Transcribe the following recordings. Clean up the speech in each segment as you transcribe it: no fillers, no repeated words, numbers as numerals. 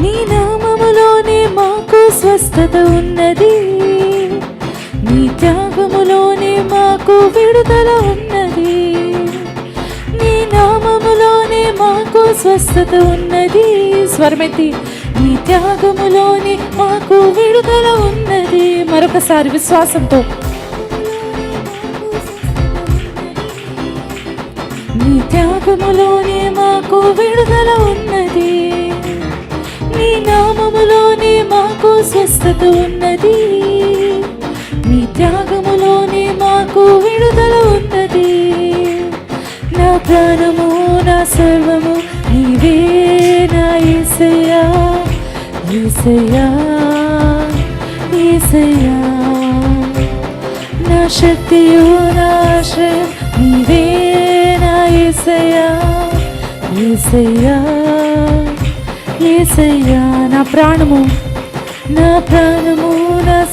నీ నామములోనే మాకు స్వస్థత ఉన్నది, నీ త్యాగములోనే మాకు విడుదల ఉన్నది, నీ నామములోనే మాకు స్వస్థత ఉన్నది. స్వరమెత్తి, నీ త్యాగములోనే మాకు విడుదల ఉన్నది. మరొకసారి విశ్వాసంతో, నీ త్యాగములోనే మాకు విడుదల ఉన్నది, నీ నామములోనే మాకు స్వస్థత ఉన్నది, నీ త్యాగములోనే మాకు విడుదల ఉన్నది. నా ప్రాణము నా సర్వము నీవే నా యేసయ్యా, యేసయ్యా, యేసయ్యా. నా శక్తియు నా ఆశ్రయం నీవే నా యేసయ్యా, యేసయ్యా, యేసయ్యా. నా ప్రాణము నా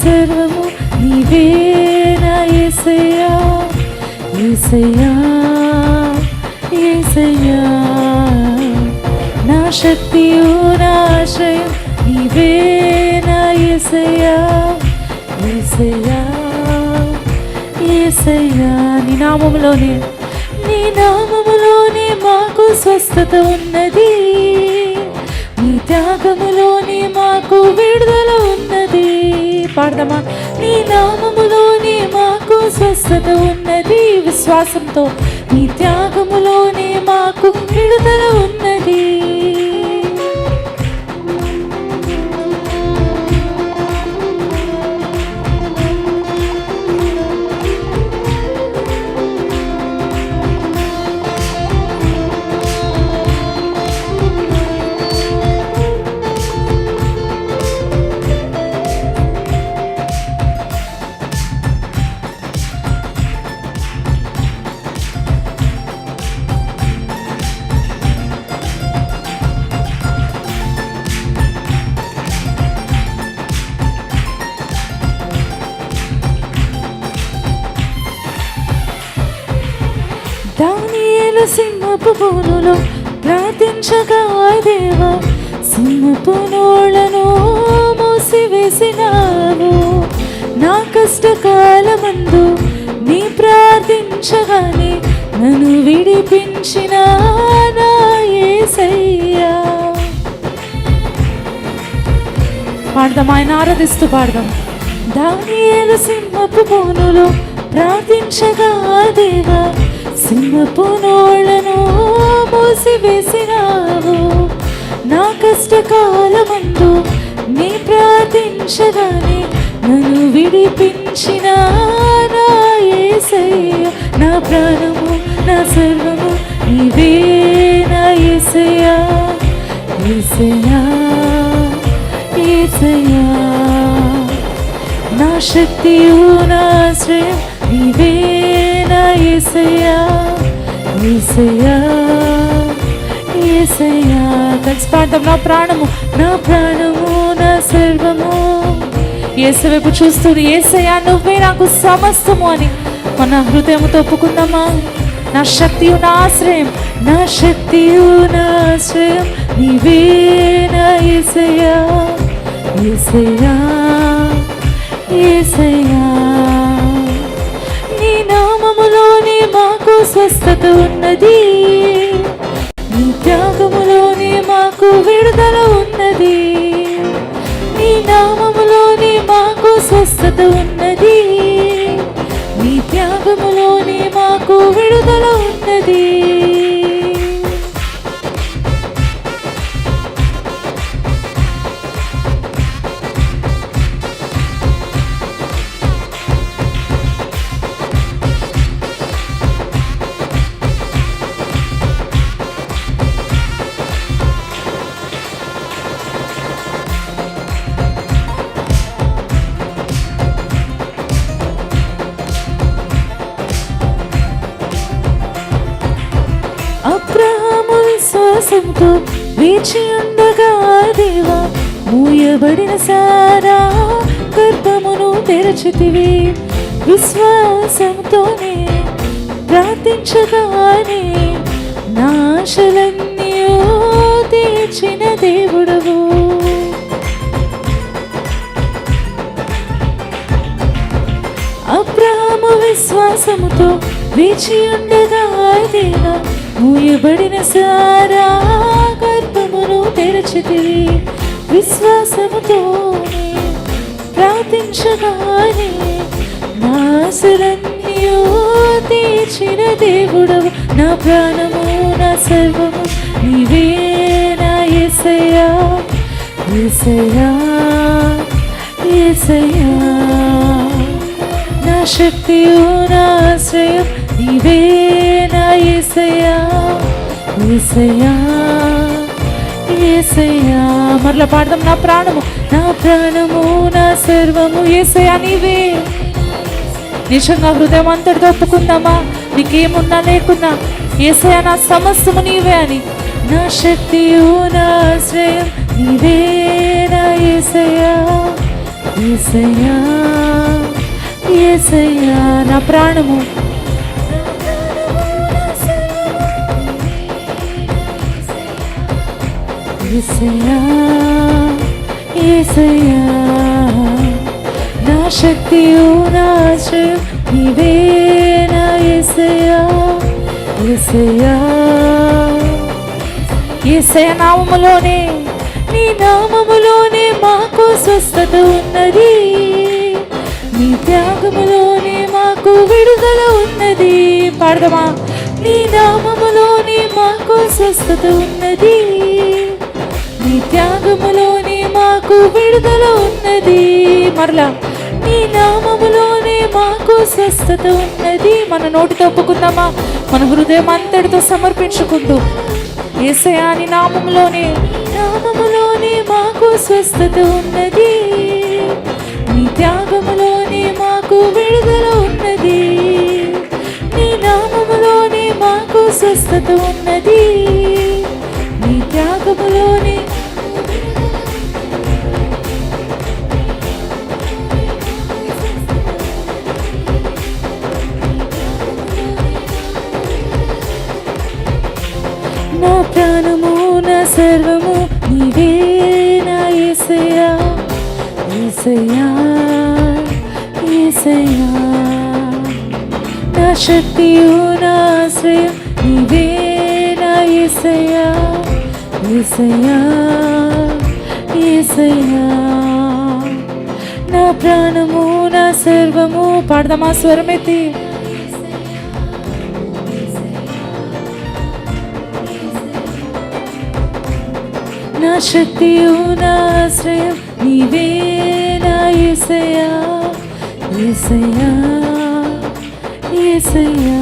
సర్వము నీవే నా యేసయ్యా, యేసయ్యా, యేసయ్యా. నా శక్తియు నా ఆశ్రయం నీవే నా యేసయ్యా, యేసయ్యా, యేసయ్యా. నీ నామములోనే మాకు స్వస్థత ఉన్నది, నీ త్యాగములోనే మాకు విడుదల ఉన్నది. పాడదామా? నీ నామములోనే మాకు స్వస్థత ఉన్నది. విశ్వాసంతో, నీ త్యాగములోనే మాకు విడుదల ఉన్నది. దానియేలు సింహపు బోనులో ప్రార్థించగా దేవా, సింహపు నోళ్లను మూసివేసినావు. నా కష్టకాలమందు నీ ప్రార్థించగానే నన్ను విడిపించిన నా యేసయ్యా. పాడదాం, ఆయన ఆరాధిస్తూ పాడదాం. దానియేలు సింహపు బోనులో ప్రార్థించగా దేవా, సింహపు నోళ్లను మూసివేసినావు. నా కష్టకాలమందు నీ ప్రార్థించగానే నన్ను విడిపించిన నా యేసయ్యా. నా ప్రాణము నా సర్వము నీవే నా యేసయ్యా, యేసయ్యా, యేసయ్యా. నా శక్తియు నా ఆశ్రయం నీవే నా యేసయ్యా, యేసయ్యా, యేసయ్యా. కలిసి పాడదాం. నా ప్రాణము నా సర్వము. యేసు వైపు చూస్తూ, యేసయ్యా నువ్వే నాకు సమస్తము అని మన హృదయంతో ఒప్పుకుందామా? నా శక్తియు నా ఆశ్రయం, నా శక్తియు నా ఆశ్రయం నీవే నా యేసయ్యా, యేసయ్యా, యేసయ్యా. నీ నామములోనే మాకు స్వస్థత ఉన్నది, నీ త్యాగములోనే మాకు విడుదల ఉన్నది, నీ నామములోనే మాకు స్వస్థత ఉన్నది, నీ త్యాగములోనే మాకు విడుదల ఉన్నది. అబ్రహాము విశ్వాసంతో వేచి ఉండగా దేవా, మూయబడిన సారా గర్భమును తెరచితివి. విశ్వాసంతోనే ప్రార్థించగానే నా ఆశలన్నీ తీర్చిన దేవుడవు. వేచి ఉండగా దేవా మూయబడిన సారా గర్భమును తెరచితివి. విశ్వాసముతోనే ప్రార్థించగానే నా ఆశలన్నీయు తీర్చిన దేవుడవు. నా ప్రాణము నా సర్వము నీవే నా యేసయ్యా, యేసయ్యా, యేసయ్యా. నా శక్తియు నా ఆశ్రయం నీవే నా యేసయ్యా, యేసయ్యా, యేసయ్యా. మరలా పాడదాం. నా ప్రాణము నా సర్వము యేసయ్యా నీవే. నిజంగా హృదయం అంతటితో ఒప్పుకుందామా? నీకేమున్నా లేకున్నా యేసయ్యా నా సమస్తము నీవే అని. నా శక్తియు నా ఆశ్రయం నీవే నా యేసయ్యా, యేసయ్యా, యేసయ్యా. నా ప్రాణము యేసయ్యా, యేసయ్యా. నా శక్తియు నా ఆశ్రయం నీవే నా యేసయ్యా, యేసయ్యా. యేసయ్య నామములోనే, నీ నామములోనే మాకు స్వస్థత ఉన్నది. నీ త్యాగములోనే మాకు విడుదల ఉన్నది. పాడదమా? నీ నామములోనే మాకు స్వస్థత ఉన్నది. నీ త్యాగములోనే మాకు విడుదల ఉన్నది. మరలా నీ నామములోనే మాకు స్వస్థత ఉన్నది. మన నోటితో ఒప్పుకుందామా? మన హృదయం అంతటితో సమర్పించుకుంటూ యేసయ్యా నీ నామములోనే మాకు స్వస్థత ఉన్నది. నీ త్యాగములోనే మాకు విడుదల ఉన్నది. నీ నామములోనే మాకు స్వస్థత ఉన్నది. నీ త్యాగములోనే నా ప్రాణము నా సర్వము నీవే నా యేసయ్యా, యేసయ్యా, యేసయ్యా. నా శక్తియు నా ఆశ్రయం నీవే నా యేసయ్యా, యేసయ్యా, యేసయ్యా. నా ప్రాణము నా సర్వము. పాడదామా స్వరమెత్తి? నా శక్తియు నా ఆశ్రయం నీవే నా యేసయ్యా, యేసయ్యా, యేసయ్యా.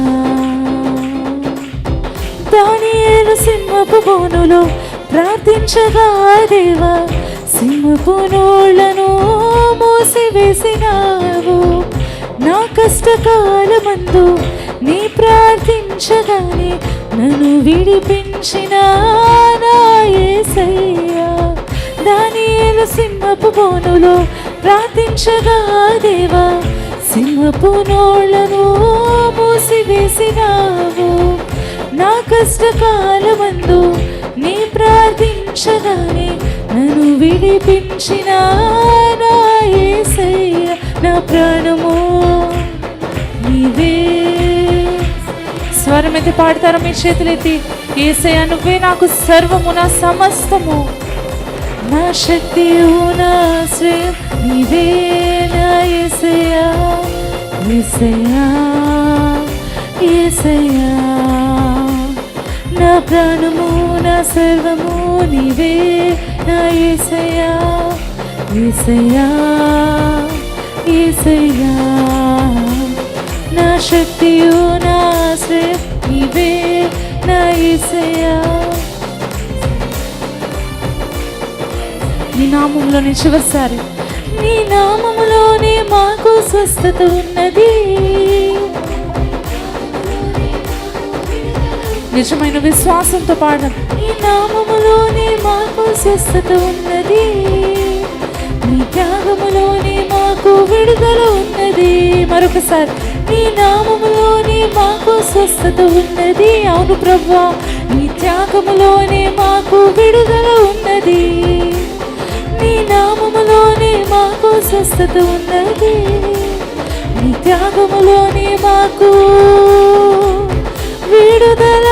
దానియేలు సింహపు బోనులో ప్రార్థించగా దేవా సింహపు నోళ్లను మూసివేసినావు. నా కష్టకాలమందు నీ ప్రార్థించగానే నన్ను విడిపించిన నా యేసయ్యా. దానియేలు సింహపు బోనులో ప్రార్థించగా దేవా సింహపు నోళ్లను మూసివేసినావు. నా కష్టకాలమందు నీ ప్రార్థించగానే నన్ను విడిపించిన నా యేసయ్యా. నా ప్రాణము నీవే. స్వరమెత్తి పాడతారా? మీ చేతులెత్తి. యేసయ్యా నువ్వే నాకు సర్వము నా సమస్తము. నా శక్తియు నా ఆశ్రయం నీవే నా యేసయ్యా, యేసయ్యా, యేసయ్యా. నా ప్రాణము నా సర్వము నీవే నా యేసయ్యా, యేసయ్యా, యేసయ్యా. నా శక్తియు నా ఆశ్రయం నీవే నా యేసయ్యా. నీ నామములోనే చివరిసారి. నీ నామములోనే మాకు స్వస్థత ఉన్నది. నిజమైన విశ్వాసంతో పాడడం. నీ నామములోనే మాకు స్వస్థత ఉన్నది. నీ త్యాగములోనే మాకు విడుదల ఉన్నది. మరొకసారి. నీ నామములోనే మాకు స్వస్థత ఉన్నది. అవును ప్రభువా, నీ త్యాగములోనే మాకు విడుదల ఉన్నది. నీ నామములోనే మాకు స్వస్థత ఉన్నది. నీ త్యాగములోని మాకు విడుదల